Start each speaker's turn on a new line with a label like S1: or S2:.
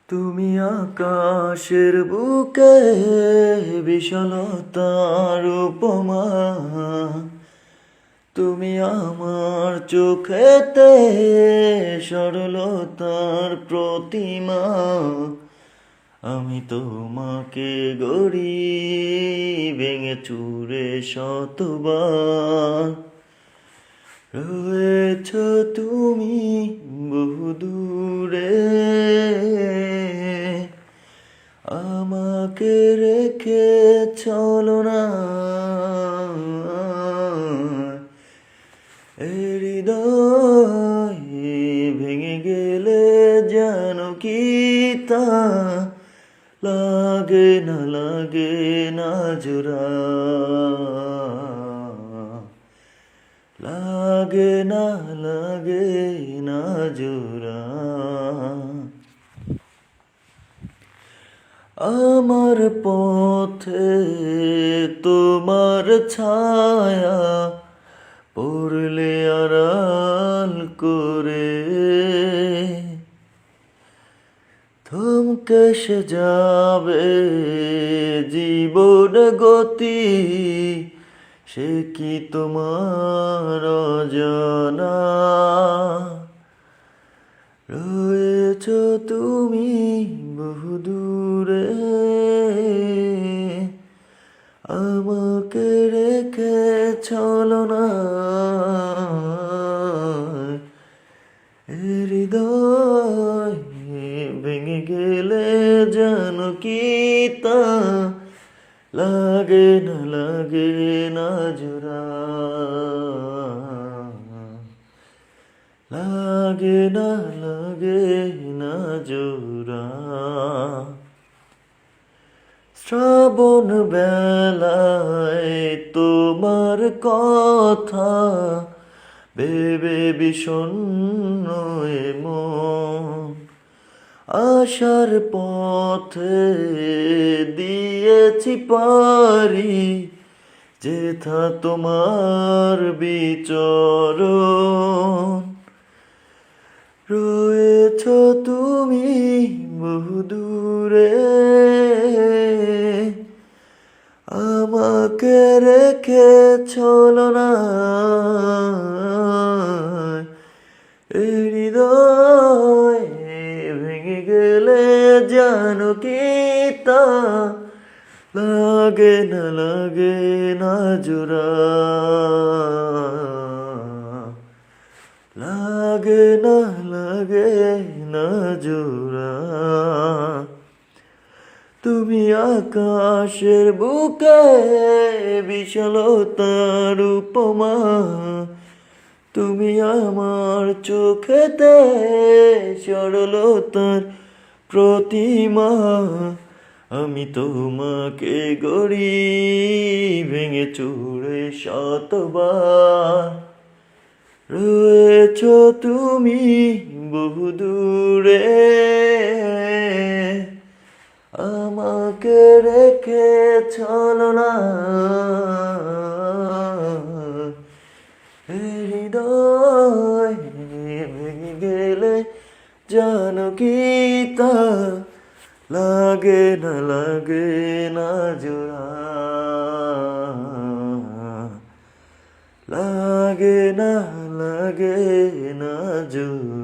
S1: তুমি আকাশের বুকে বিশালতার উপমা, তুমি আমার চোখেতে সরলতার প্রতিমা। আমি তোমাকে গড়ি ভেঙে চুরে শতবার। রয়েছ তুমি বহুদূরে, আমাকে রেখে চলো না। হৃদয় ভেঙে গেলে যেন কি তা লাগে না জোড়া, লাগে না জোড়া। আমার পথে তোমার ছায়া পড়লে আড়াল করে, থমকে সে যাবে জীবন গতি, সে কি তোমার অজানা? রয়েছ তুমি বহুদূরে, আমাকে রেখে চলো না। হৃদয় ভেঙে গেলে যেন কি তা লাগে না জোড়া, লাগে না জোড়া। শ্রাবণ বেলায় তোমার কথা ভেবে বিষণ্ণ এ মন, আশার পথে দিয়েছি পারি যেথা তোমার বিচরণ। রয়েছ তুমি বহুদূরে, আমাকে রেখে চলো না। হৃদয় ভেঙে গেলে যেন কি তা লাগে না জোড়া, লাগে না জোড়া। তুমি আকাশের বুকে বিশালতার উপমা, তুমি আমার চোখেতে সরলতার প্রতিমা। আমি তোমাকে গড়ি ভেঙে চুরে শতবার। রয়েছ তুমি বহুদূরে, আমাকে রেখে চলো না। হৃদয় ভেঙে গেলে জানো কি তা লাগে না জোড়া, লাগে না জোড়া।